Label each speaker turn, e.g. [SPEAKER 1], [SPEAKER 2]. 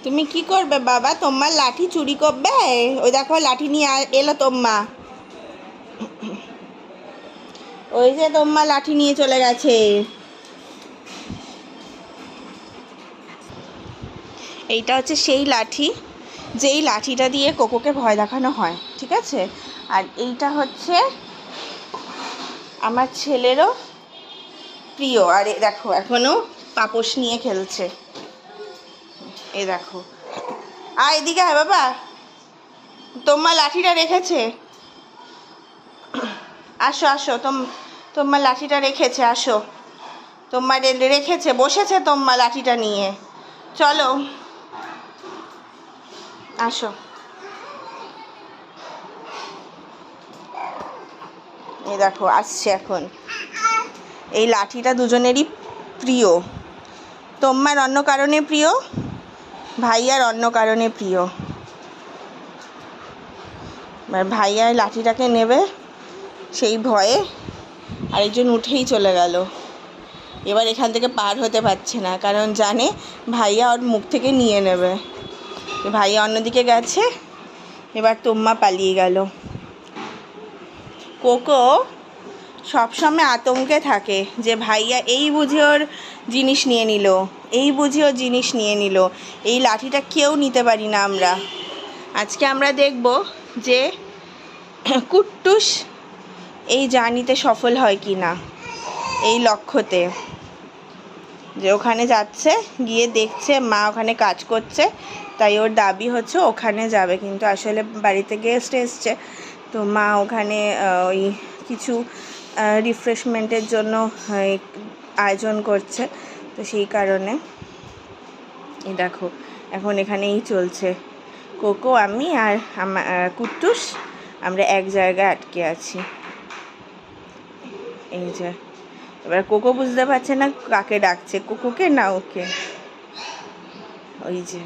[SPEAKER 1] তুমি কি করবে বাবা? তোমার লাঠি চুরি করবে? ওই দেখো লাঠি নিয়ে এলো তোমা। ওই যে তোমার লাঠি নিয়ে চলে গেছে। এইটা হচ্ছে সেই লাঠি, যেই লাঠিটা দিয়ে কোকোকে ভয় দেখানো হয়, ঠিক আছে? আর এইটা হচ্ছে আমার ছেলেরও প্রিয়। আর দেখো এখনো পাপোশ নিয়ে খেলছে। এই দেখো, এদিকে আয় বাবা, তোমার লাঠিটা রেখেছে। আসো আসো, তোমার লাঠিটা রেখেছে, আসো। তোমার রেখেছে, বসেছে তোমার লাঠিটা নিয়ে। চলো আসো। এই দেখো আসছে এখন। এই লাঠিটা দুজনেরই প্রিয়। তোমার অন্য কারণে প্রিয়, ভাইয়ার অন্য কারণে প্রিয়। ভাইয়া লাঠিটাকে নেবে সেই ভয়ে আরেকজন উঠেই চলে গেল। এবার এখান থেকে পার হতে পারছে না, কারণ জানে ভাইয়া ওর মুখ থেকে নিয়ে নেবে। ভাইয়া অন্যদিকে গেছে, এবার তোমা পালিয়ে গেল। কোকো সবসময় আতঙ্কে থাকে যে ভাইয়া এই বুঝে ওর জিনিস নিয়ে নিল, এই বুঝে ওর জিনিস নিয়ে নিল। এই লাঠিটা কেউ নিতে পারি না আমরা। আজকে আমরা দেখব যে কুট্টুস এই জার্নিতে সফল হয় কি না, এই লক্ষ্যতে। যে ওখানে যাচ্ছে, গিয়ে দেখছে মা ওখানে কাজ করছে, তাই ওর দাবি হচ্ছে ওখানে যাবে, কিন্তু আসলে বাড়িতে গেস্ট এসছে, তো মা ওখানে ওই কিছু রিফ্রেশমেন্টের জন্য আয়োজন করছে, তো সেই কারণে এই দেখো এখন এখানেই চলছে। কোকো, আমি আর আমার কুট্টুস আমরা এক জায়গায় আটকে আছি। এই যে এবার কোকো বুঝতে পারছে না কাকে ডাকছে, কোকোকে না ওকে। ওই যে